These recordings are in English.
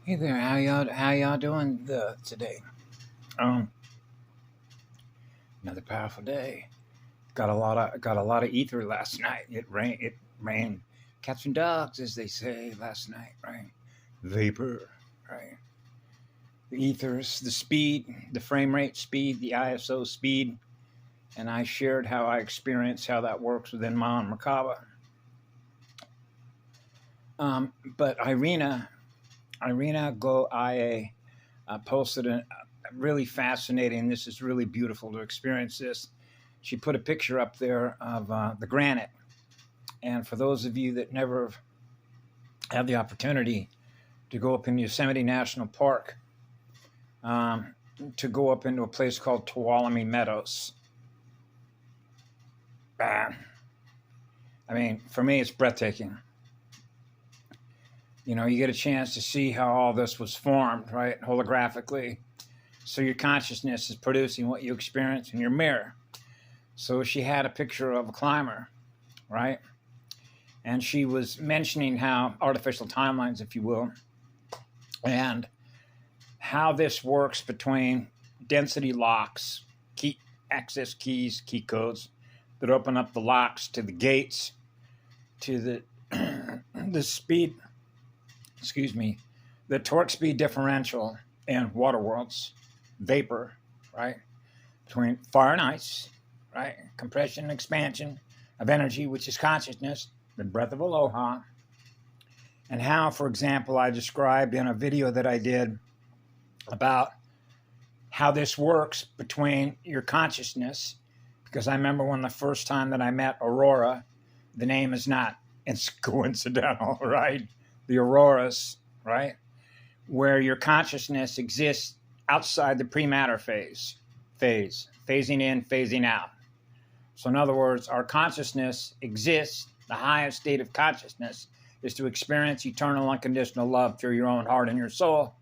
Hey there, how y'all doing today? Um, Another powerful day. Got a lot of ether last night. It rained cats and dogs, as they say last night, right? Vapor, right? The ethers, the speed, the frame rate speed, the ISO speed, and I shared how I experience how that works within my own Merkaba. But Irina Go IA posted a really fascinating. This is really beautiful to experience this. She put a picture up there of the granite. And for those of you that never have the opportunity to go up in Yosemite National Park, to go up into a place called Tuolumne Meadows. I mean, for me, it's breathtaking. You know, you get a chance to see how all this was formed, right, holographically. So your consciousness is producing what you experience in your mirror. So she had a picture of a climber, right? And she was mentioning how artificial timelines, if you will, and how this works between density locks, key access keys, key codes that open up the locks to the gates, to the speed, the torque speed differential and water worlds, vapor, right? Between fire and ice, right? Compression and expansion of energy, which is consciousness, the breath of aloha. And how, for example, I described in a video that I did about how this works between your consciousness, because I remember when the first time that I met Aurora, the name is not it's coincidental, right? The auroras, right? Where your consciousness exists outside the pre-matter phase, phasing in, phasing out. So in other words, our consciousness exists, the highest state of consciousness is to experience eternal unconditional love through your own heart and your soul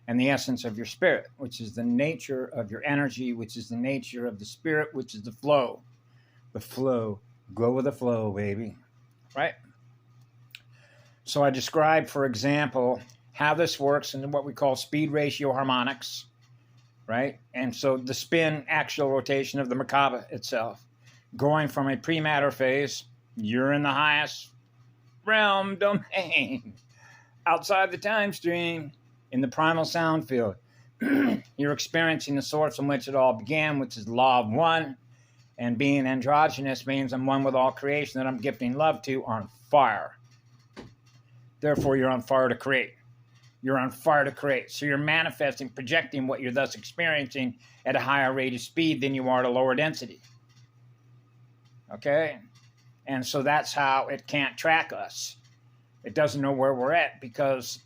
and the essence of your spirit, which is the nature of your energy, which is the nature of the spirit, which is the flow. The flow. Go with the flow, baby. Right? So I described, for example, how this works in what we call speed ratio harmonics, right? And so the spin axial rotation of the Merkaba itself, going from a pre-matter phase, you're in the highest realm domain, outside the time stream, in the primal sound field. You're experiencing the source from which it all began, which is the law of one. And being androgynous means I'm one with all creation that I'm gifting love to on fire. Therefore, you're on fire to create. You're on fire to create. So you're manifesting, projecting what you're thus experiencing at a higher rate of speed than you are at a lower density. Okay? And so that's how it can't track us. It doesn't know where we're at because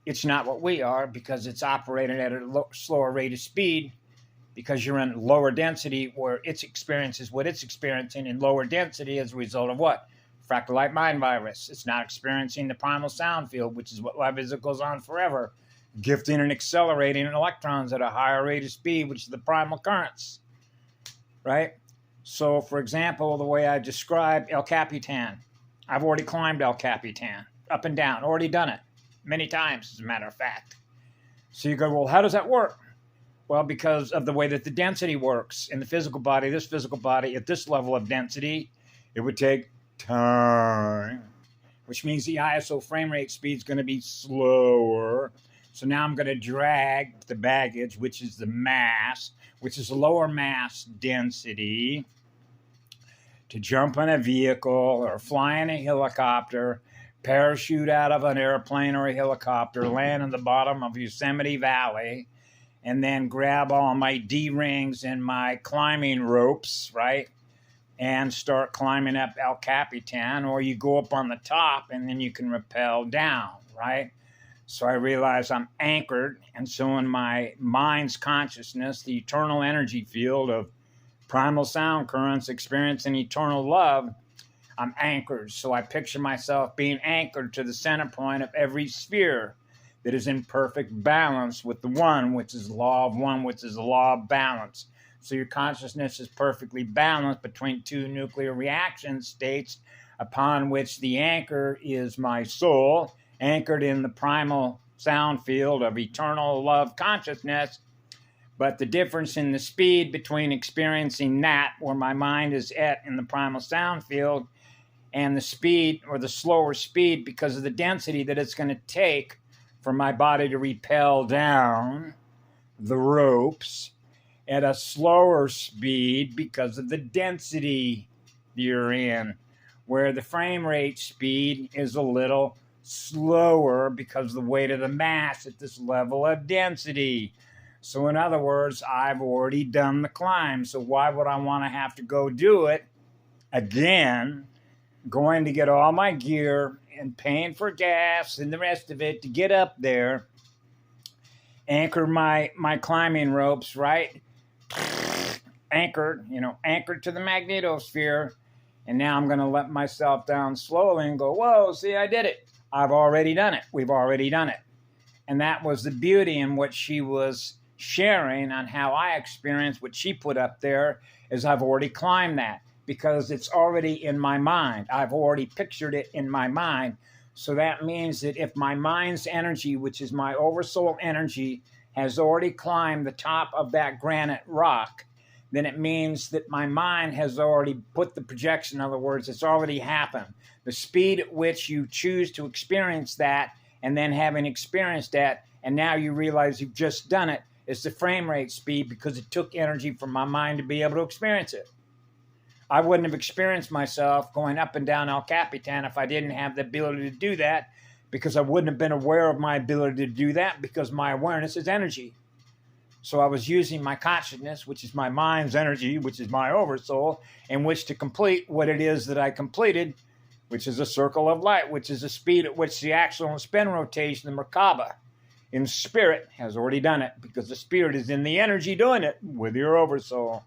it's not what we are, because it's operating at a slower rate of speed, because you're in lower density where its experience is what it's experiencing in lower density as a result of what? Fractal light mind virus. It's not experiencing the primal sound field, which is what love is. It goes on forever, gifting and accelerating electrons at a higher rate of speed, which is the primal currents, right? So, for example, the way I described El Capitan, I've already climbed El Capitan, up and down, already done it many times, as a matter of fact. So you go, well, how does that work? Well, because of the way that the density works in the physical body, this physical body at this level of density, it would take time, which means the ISO frame rate speed is going to be slower. So now I'm going to drag the baggage, which is the mass, which is a lower mass density, to jump in a vehicle or fly in a helicopter, parachute out of an airplane or a helicopter, land on the bottom of Yosemite Valley, and then grab all my D-rings and my climbing ropes, right? And start climbing up El Capitan, or you go up on the top and then you can rappel down, right? So I realize I'm anchored, and so in my mind's consciousness, the eternal energy field of primal sound currents experiencing eternal love, I'm anchored. So I picture myself being anchored to the center point of every sphere that is in perfect balance with the one, which is the law of one, which is the law of balance. So your consciousness is perfectly balanced between two nuclear reaction states, upon which the anchor is my soul, anchored in the primal sound field of eternal love consciousness. But the difference in the speed between experiencing that, where my mind is at in the primal sound field, and the speed or the slower speed because of the density that it's going to take for my body to rappel down the ropes at a slower speed because of the density you're in, where the frame rate speed is a little slower because of the weight of the mass at this level of density. So in other words, I've already done the climb. So why would I want to have to go do it again, going to get all my gear and paying for gas and the rest of it to get up there, anchor my climbing ropes, right? Anchored to the magnetosphere. And now I'm going to let myself down slowly and go, whoa, see, I did it. I've already done it. We've already done it. And that was the beauty in what she was sharing on how I experienced what she put up there, is I've already climbed that because it's already in my mind. I've already pictured it in my mind. So that means that if my mind's energy, which is my oversoul energy, has already climbed the top of that granite rock, then it means that my mind has already put the projection. In other words, it's already happened. The speed at which you choose to experience that, and then having experienced that, and now you realize you've just done it, is the frame rate speed, because it took energy from my mind to be able to experience it. I wouldn't have experienced myself going up and down El Capitan if I didn't have the ability to do that, because I wouldn't have been aware of my ability to do that, because my awareness is energy. So I was using my consciousness, which is my mind's energy, which is my oversoul, in which to complete what it is that I completed, which is a circle of light, which is the speed at which the axial and spin rotation, the Merkaba, in spirit has already done it, because the spirit is in the energy doing it with your oversoul.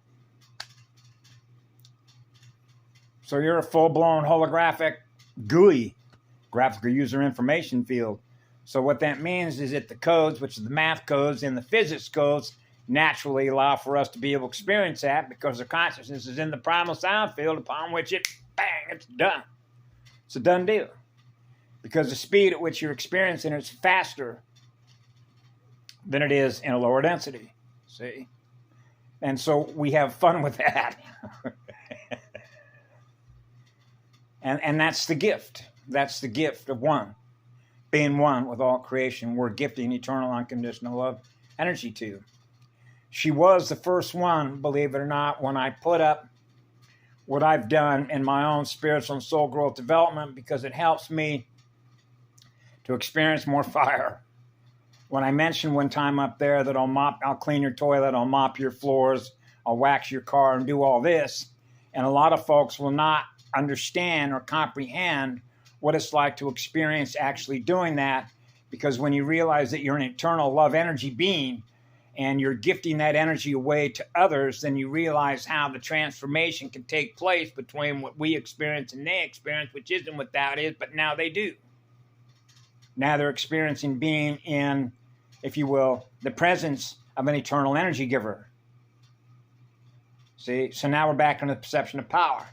So you're a full-blown holographic GUI, graphical user information field. So what that means is that the codes, which are the math codes and the physics codes, naturally allow for us to be able to experience that, because the consciousness is in the primal sound field, upon which it, bang, it's done. It's a done deal. Because the speed at which you're experiencing it is faster than it is in a lower density. See? And so we have fun with that. and that's the gift. That's the gift of one. Being one with all creation, we're gifting eternal unconditional love energy to. She was the first one, believe it or not, when I put up what I've done in my own spiritual and soul growth development, because it helps me to experience more fire. When I mentioned one time up there that I'll clean your toilet, I'll mop your floors, I'll wax your car and do all this, and a lot of folks will not understand or comprehend what it's like to experience actually doing that, because when you realize that you're an eternal love energy being and you're gifting that energy away to others, then you realize how the transformation can take place between what we experience and they experience, which isn't what that is, but now they do. Now they're experiencing being in, if you will, the presence of an eternal energy giver. See, so now we're back on the perception of power,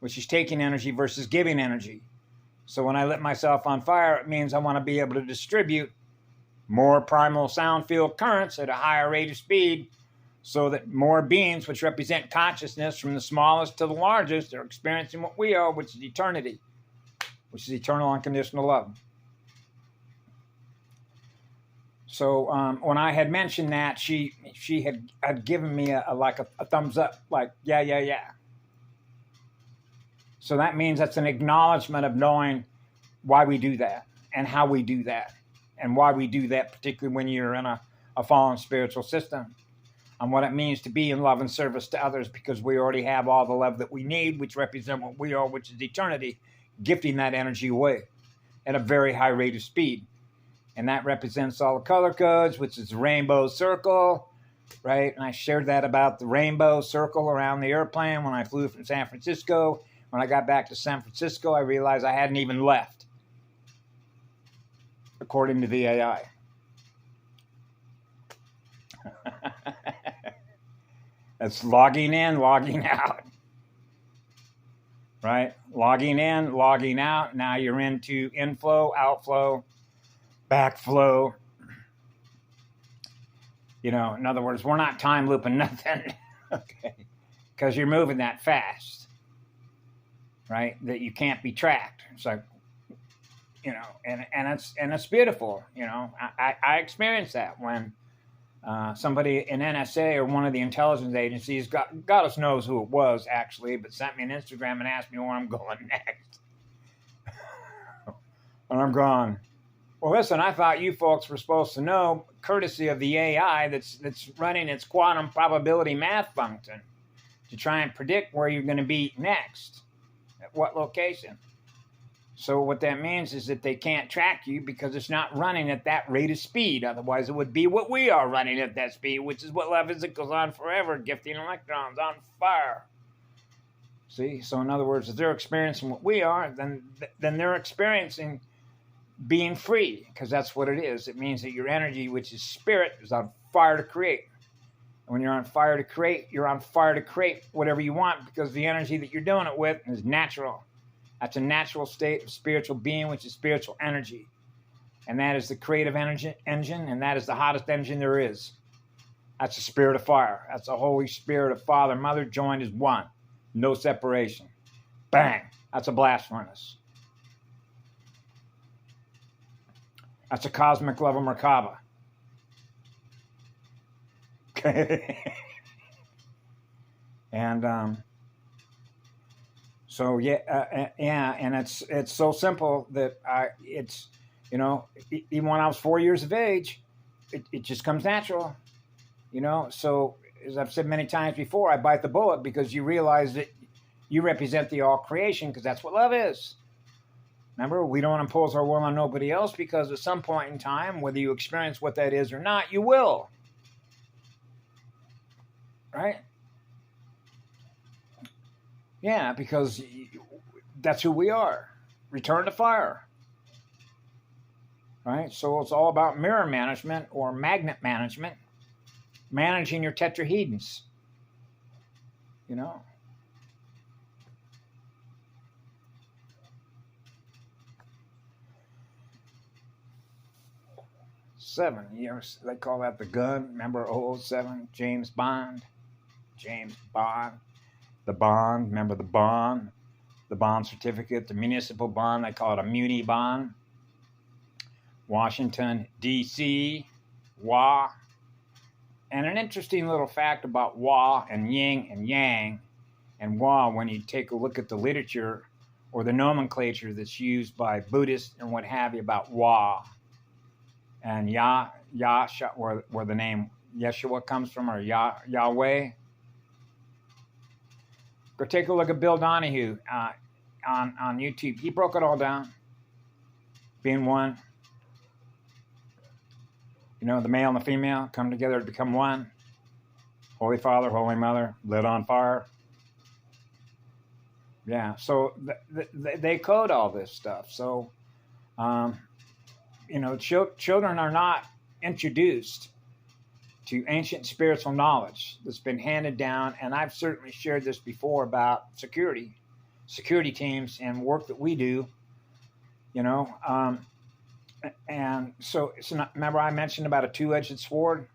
which is taking energy versus giving energy. So when I lit myself on fire, it means I want to be able to distribute more primal sound field currents at a higher rate of speed, so that more beings, which represent consciousness from the smallest to the largest, are experiencing what we are, which is eternity, which is eternal unconditional love. So when I had mentioned that, she had given me a thumbs up, like, yeah. So that means that's an acknowledgement of knowing why we do that and how we do that and why we do that, particularly when you're in a fallen spiritual system, and what it means to be in love and service to others, because we already have all the love that we need, which represent what we are, which is eternity, gifting that energy away at a very high rate of speed. And that represents all the color codes, which is the rainbow circle, right? And I shared that about the rainbow circle around the airplane when I flew from San Francisco. When I got back to San Francisco, I realized I hadn't even left, according to the AI. That's logging in, logging out, right? Logging in, logging out. Now you're into inflow, outflow, backflow. You know, in other words, we're not time looping nothing, okay? Because you're moving that fast, right? That you can't be tracked. It's like, you know, and it's beautiful. You know, I experienced that when somebody in NSA or one of the intelligence agencies, God us knows who it was actually, but sent me an Instagram and asked me where I'm going next. And I'm going, well, listen, I thought you folks were supposed to know, courtesy of the AI that's running its quantum probability math function, to try and predict where you're going to be next, at what location. So what that means is that they can't track you because it's not running at that rate of speed. Otherwise, it would be what we are running at that speed, which is what love physicals on forever, gifting electrons on fire. See? So in other words, if they're experiencing what we are, then they're experiencing being free, because that's what it is. It means that your energy, which is spirit, is on fire to create. And when you're on fire to create, you're on fire to create whatever you want, because the energy that you're doing it with is natural. That's a natural state of spiritual being, which is spiritual energy. And that is the creative energy engine, and that is the hottest engine there is. That's the spirit of fire. That's the Holy Spirit of Father, Mother, joined as one. No separation. Bang! That's a blast furnace. That's a cosmic level Merkaba. Okay. And so yeah, and it's so simple that it's, you know, even when I was 4 years of age, it just comes natural, you know. So as I've said many times before, I bite the bullet because you realize that you represent the all creation, because that's what love is. Remember, we don't impose our will on nobody else, because at some point in time, whether you experience what that is or not, you will. Right? Yeah, because that's who we are. Return to fire. Right? So it's all about mirror management or magnet management, managing your tetrahedrons. You know? Seven years, they call that the gun. Remember 007, James Bond? James Bond. The bond, remember the bond certificate, the municipal bond, they call it a muni bond. Washington, D.C., WA. And an interesting little fact about WA and yin and yang and WA, when you take a look at the literature or the nomenclature that's used by Buddhists and what have you about WA. And Yasha, where the name Yeshua comes from, or Yahweh. Go take a look at Bill Donahue on YouTube. He broke it all down. Being one. You know, the male and the female come together to become one. Holy Father, Holy Mother, lit on fire. Yeah, so they code all this stuff. So, you know, children are not introduced to ancient spiritual knowledge that's been handed down. And I've certainly shared this before about security teams and work that we do, you know. And so remember I mentioned about a two-edged sword?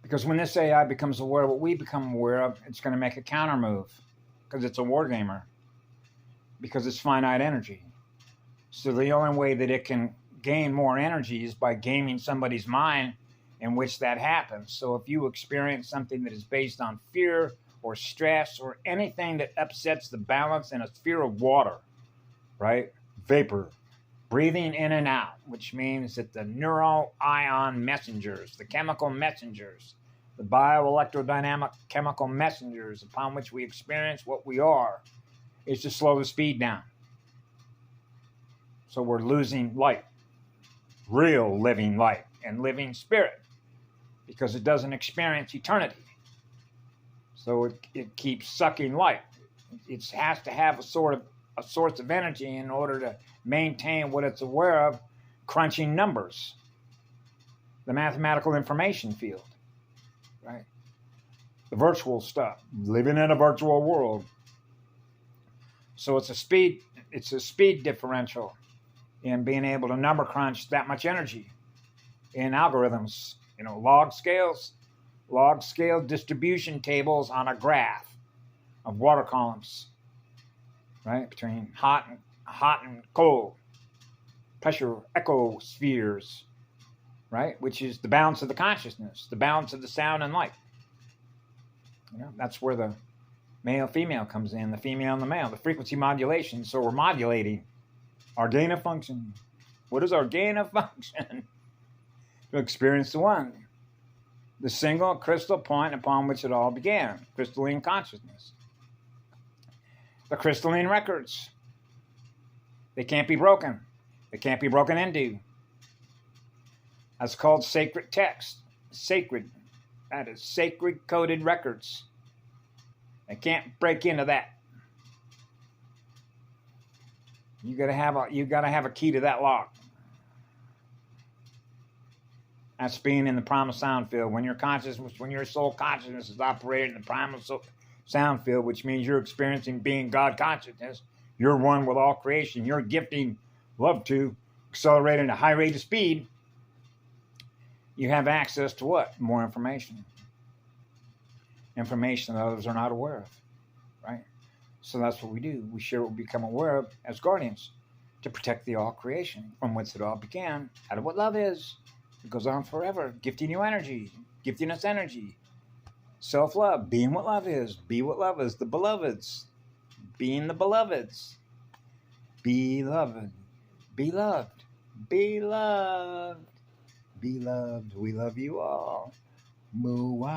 Because when this AI becomes aware of what we become aware of, it's going to make a counter move, because it's a war gamer, because it's finite energy. So the only way that it can gain more energy is by gaming somebody's mind in which that happens. So if you experience something that is based on fear or stress or anything that upsets the balance in a sphere of water, right? Vapor, breathing in and out, which means that the neuroion messengers, the chemical messengers, the bioelectrodynamic chemical messengers upon which we experience what we are, is to slow the speed down. So we're losing light, real living light and living spirit, because it doesn't experience eternity. So it keeps sucking light. It has to have a source of energy in order to maintain what it's aware of, crunching numbers, the mathematical information field, right? The virtual stuff, living in a virtual world. So it's a speed differential. in being able to number crunch that much energy in algorithms, log scale distribution tables on a graph of water columns, right? Between hot and cold, pressure ecospheres, right? Which is the balance of the consciousness, the balance of the sound and light. That's where the male-female comes in, the female and the male, the frequency modulation. So we're modulating our gain of function. What is our gain of function? To experience the one, the single crystal point upon which it all began, crystalline consciousness. The crystalline records. They can't be broken. They can't be broken into. That's called sacred text. Sacred. That is sacred coded records. They can't break into that. You gotta have a key to that lock. That's being in the primal sound field. When your soul consciousness is operating in the primal sound field, which means you're experiencing being God consciousness, you're one with all creation, you're gifting love to accelerate at a high rate of speed, you have access to what? More information. Information that others are not aware of, right? So that's what we do. We share what we become aware of as guardians to protect the all creation from whence it all began, out of what love is. It goes on forever, gifting you energy, gifting us energy. Self-love, being what love is. Be what love is, the beloveds. Being the beloveds. Beloved. Beloved. Beloved. Beloved. We love you all. Muah.